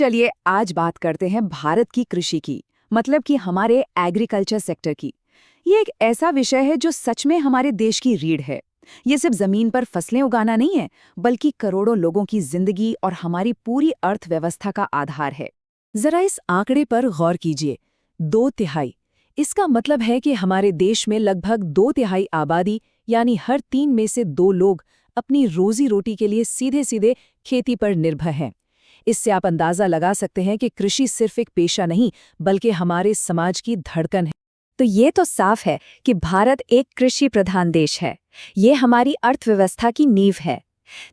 चलिए आज बात करते हैं भारत की कृषि की, मतलब कि हमारे एग्रीकल्चर सेक्टर की। ये एक ऐसा विषय है जो सच में हमारे देश की रीढ़ है। ये सिर्फ जमीन पर फसलें उगाना नहीं है, बल्कि करोड़ों लोगों की जिंदगी और हमारी पूरी अर्थव्यवस्था का आधार है। जरा इस आंकड़े पर गौर कीजिए, 2/3। इसका मतलब है कि हमारे देश में लगभग 2/3 आबादी यानी हर 3 में से 2 लोग अपनी रोजी रोटी के लिए सीधे सीधे खेती पर निर्भर हैं। इससे आप अंदाजा लगा सकते हैं कि कृषि सिर्फ एक पेशा नहीं, बल्कि हमारे समाज की धड़कन है। तो ये तो साफ है कि भारत एक कृषि प्रधान देश है। ये हमारी अर्थव्यवस्था की नींव है।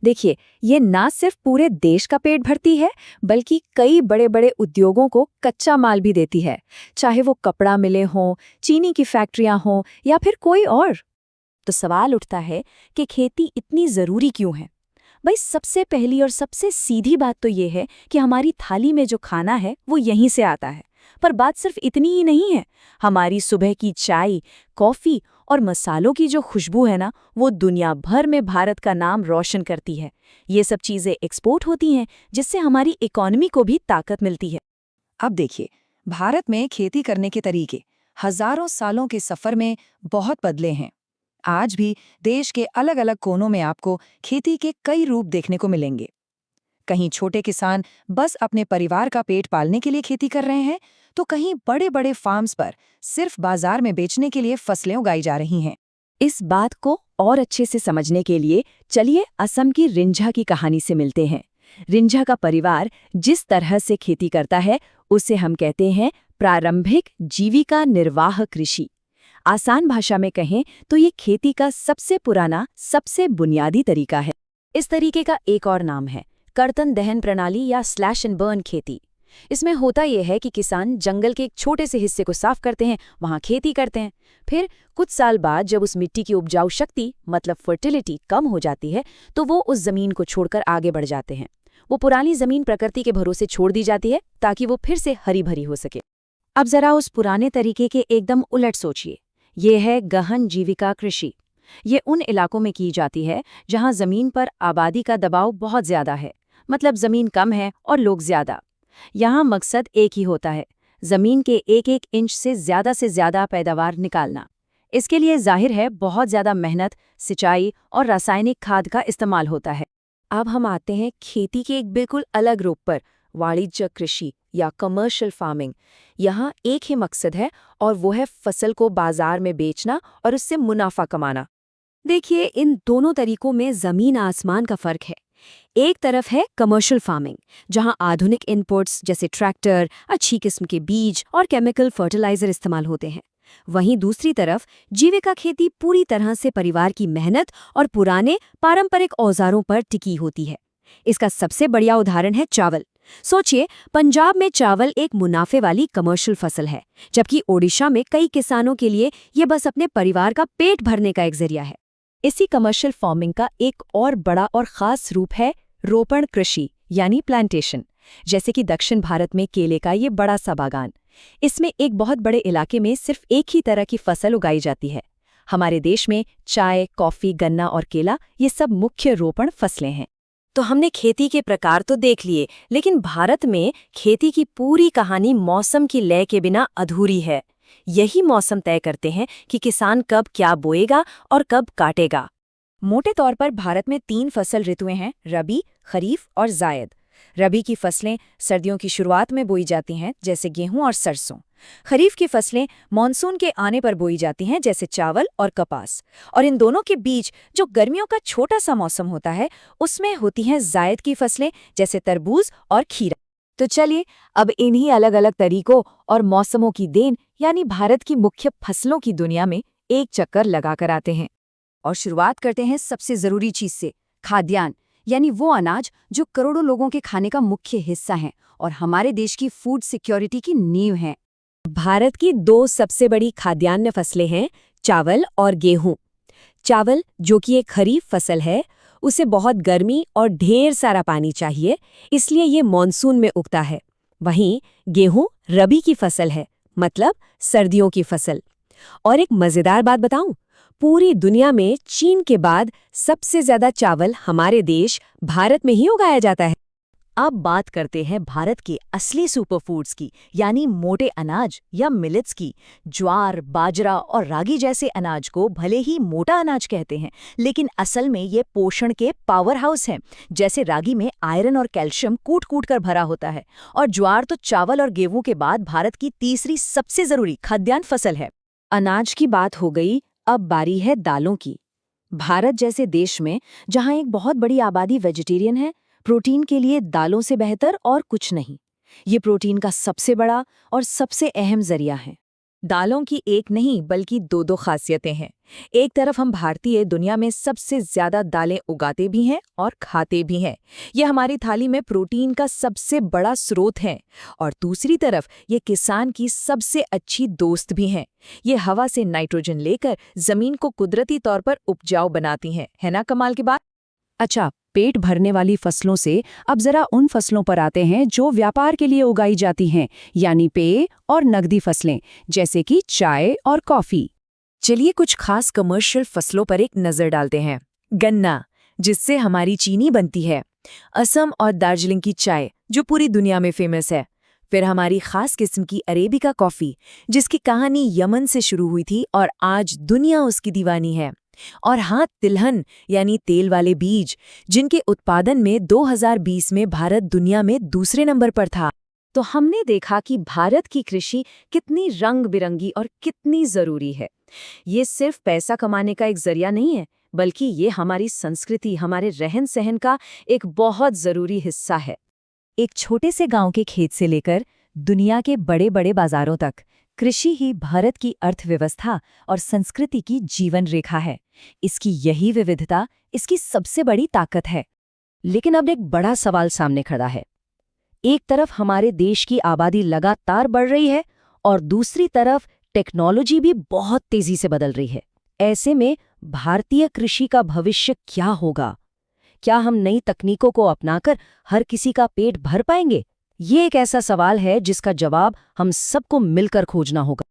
देखिए, ये ना सिर्फ पूरे देश का पेट भरती है, बल्कि कई बड़े बड़े उद्योगों को कच्चा माल भी देती है, चाहे वो कपड़ा मिले हों, चीनी की फैक्ट्रियां हों या फिर कोई और। तो सवाल उठता है कि खेती इतनी ज़रूरी क्यों है? भाई, सबसे पहली और सबसे सीधी बात तो ये है कि हमारी थाली में जो खाना है वो यहीं से आता है। पर बात सिर्फ इतनी ही नहीं है। हमारी सुबह की चाय, कॉफ़ी और मसालों की जो खुशबू है ना, वो दुनिया भर में भारत का नाम रोशन करती है। ये सब चीज़ें एक्सपोर्ट होती हैं, जिससे हमारी इकॉनमी को भी ताकत मिलती है। अब देखिए, भारत में खेती करने के तरीके हजारों सालों के सफर में बहुत बदले हैं। आज भी देश के अलग अलग कोनों में आपको खेती के कई रूप देखने को मिलेंगे। कहीं छोटे किसान बस अपने परिवार का पेट पालने के लिए खेती कर रहे हैं, तो कहीं बड़े बड़े फार्म्स पर सिर्फ बाजार में बेचने के लिए फसलें उगाई जा रही हैं। इस बात को और अच्छे से समझने के लिए चलिए असम की रिंझा की कहानी से मिलते हैं। रिंझा का परिवार जिस तरह से खेती करता है, उसे हम कहते हैं प्रारंभिक जीविका निर्वाह कृषि। आसान भाषा में कहें तो ये खेती का सबसे पुराना, सबसे बुनियादी तरीका है। इस तरीके का एक और नाम है कर्तन दहन प्रणाली या स्लैश एंड बर्न खेती। इसमें होता यह है कि किसान जंगल के एक छोटे से हिस्से को साफ करते हैं, वहां खेती करते हैं। फिर कुछ साल बाद जब उस मिट्टी की उपजाऊ शक्ति मतलब फर्टिलिटी कम हो जाती है, तो वो उस जमीन को छोड़कर आगे बढ़ जाते हैं। वो पुरानी जमीन प्रकृति के भरोसे छोड़ दी जाती है ताकि वो फिर से हरी भरी हो सके। अब जरा उस पुराने तरीके के एकदम उलट सोचिए। ये है गहन जीविका कृषि। ये उन इलाकों में की जाती है जहां जमीन पर आबादी का दबाव बहुत ज्यादा है, मतलब जमीन कम है और लोग ज्यादा। यहाँ मकसद एक ही होता है, जमीन के एक एक इंच से ज्यादा पैदावार निकालना। इसके लिए जाहिर है बहुत ज्यादा मेहनत, सिंचाई और रासायनिक खाद का इस्तेमाल होता है। अब हम आते हैं खेती के एक बिल्कुल अलग रूप पर, वाणिज्य कृषि या कमर्शियल फार्मिंग। यहाँ एक ही मकसद है और वो है फसल को बाजार में बेचना और उससे मुनाफा कमाना। देखिए, इन दोनों तरीकों में जमीन आसमान का फर्क है। एक तरफ है कमर्शियल फार्मिंग, जहां आधुनिक इनपुट्स जैसे ट्रैक्टर, अच्छी किस्म के बीज और केमिकल फर्टिलाइजर इस्तेमाल होते हैं। वहीं दूसरी तरफ जीविका खेती पूरी तरह से परिवार की मेहनत और पुराने पारंपरिक औजारों पर टिकी होती है। इसका सबसे बढ़िया उदाहरण है चावल। सोचिए, पंजाब में चावल एक मुनाफे वाली कमर्शियल फसल है, जबकि ओडिशा में कई किसानों के लिए ये बस अपने परिवार का पेट भरने का एक जरिया है। इसी कमर्शियल फार्मिंग का एक और बड़ा और खास रूप है रोपण कृषि यानी प्लांटेशन। जैसे कि दक्षिण भारत में केले का ये बड़ा सा बागान। इसमें एक बहुत बड़े इलाके में सिर्फ एक ही तरह की फसल उगाई जाती है। हमारे देश में चाय, कॉफी, गन्ना और केला ये सब मुख्य रोपण फसलें हैं। तो हमने खेती के प्रकार तो देख लिए, लेकिन भारत में खेती की पूरी कहानी मौसम की लय के बिना अधूरी है। यही मौसम तय करते हैं कि किसान कब क्या बोएगा और कब काटेगा। मोटे तौर पर भारत में 3 फसल ऋतुएं हैं, रबी, खरीफ और जायद। रबी की फसलें सर्दियों की शुरुआत में बोई जाती हैं, जैसे गेहूं और सरसों। खरीफ की फसलें मानसून के आने पर बोई जाती हैं, जैसे चावल और कपास। और इन दोनों के बीच जो गर्मियों का छोटा सा मौसम होता है, उसमें होती हैं जायद की फसलें, जैसे तरबूज और खीरा। तो चलिए अब इन्हीं अलग अलग तरीकों और मौसमों की देन यानी भारत की मुख्य फसलों की दुनिया में एक चक्कर लगाकर आते हैं। और शुरुआत करते हैं सबसे जरूरी चीज से, खाद्यान्न, यानी वो अनाज जो करोड़ों लोगों के खाने का मुख्य हिस्सा है और हमारे देश की फूड सिक्योरिटी की नींव है। भारत की 2 सबसे बड़ी खाद्यान्न फसलें हैं, चावल और गेहूं। चावल, जो कि एक खरीफ फसल है, उसे बहुत गर्मी और ढेर सारा पानी चाहिए, इसलिए ये मॉनसून में उगता है। वहीं गेहूं रबी की फसल है, मतलब सर्दियों की फसल। और एक मजेदार बात बताऊं, पूरी दुनिया में चीन के बाद सबसे ज्यादा चावल हमारे देश भारत में ही उगाया जाता है। अब बात करते हैं भारत के असली सुपरफूड्स की, यानी मोटे अनाज या मिलेट्स की। ज्वार, बाजरा और रागी जैसे अनाज को भले ही मोटा अनाज कहते हैं, लेकिन असल में ये पोषण के पावर हाउस हैं। जैसे रागी में आयरन और कैल्शियम कूट कूट कर भरा होता है, और ज्वार तो चावल और गेहूं के बाद भारत की तीसरी सबसे जरूरी खाद्यान्न फसल है। अनाज की बात हो गई, अब बारी है दालों की। भारत जैसे देश में, जहां एक बहुत बड़ी आबादी वेजिटेरियन है, प्रोटीन के लिए दालों से बेहतर और कुछ नहीं। ये प्रोटीन का सबसे बड़ा और सबसे अहम जरिया है। दालों की एक नहीं बल्कि दो खासियतें हैं। एक तरफ हम भारतीय दुनिया में सबसे ज्यादा दालें उगाते भी हैं और खाते भी हैं। ये हमारी थाली में प्रोटीन का सबसे बड़ा स्रोत है। और दूसरी तरफ ये किसान की सबसे अच्छी दोस्त भी हैं। ये हवा से नाइट्रोजन लेकर जमीन को कुदरती तौर पर उपजाऊ बनाती हैं। है ना कमाल की बात? अच्छा, पेट भरने वाली फसलों से अब जरा उन फसलों पर आते हैं जो व्यापार के लिए उगाई जाती हैं, यानी पेय और नकदी फसलें, जैसे कि चाय और कॉफी। चलिए कुछ खास कमर्शियल फसलों पर एक नजर डालते हैं। गन्ना, जिससे हमारी चीनी बनती है। असम और दार्जिलिंग की चाय, जो पूरी दुनिया में फेमस है। फिर हमारी खास किस्म की अरेबिका कॉफी, जिसकी कहानी यमन से शुरू हुई थी और आज दुनिया उसकी दीवानी है। और हाँ, तिलहन यानी तेल वाले बीज, जिनके उत्पादन में 2020 में भारत दुनिया में दूसरे नंबर पर था। तो हमने देखा कि भारत की कृषि कितनी रंग बिरंगी और कितनी जरूरी है। ये सिर्फ पैसा कमाने का एक जरिया नहीं है, बल्कि ये हमारी संस्कृति, हमारे रहन सहन का एक बहुत जरूरी हिस्सा है। एक छोटे से गांव के खेत से लेकर दुनिया के बड़े बड़े बाजारों तक, कृषि ही भारत की अर्थव्यवस्था और संस्कृति की जीवन रेखा है। इसकी यही विविधता इसकी सबसे बड़ी ताकत है। लेकिन अब एक बड़ा सवाल सामने खड़ा है। एक तरफ हमारे देश की आबादी लगातार बढ़ रही है और दूसरी तरफ टेक्नोलॉजी भी बहुत तेजी से बदल रही है। ऐसे में भारतीय कृषि का भविष्य क्या होगा? क्या हम नई तकनीकों को अपनाकर हर किसी का पेट भर पाएंगे? ये एक ऐसा सवाल है जिसका जवाब हम सबको मिलकर खोजना होगा।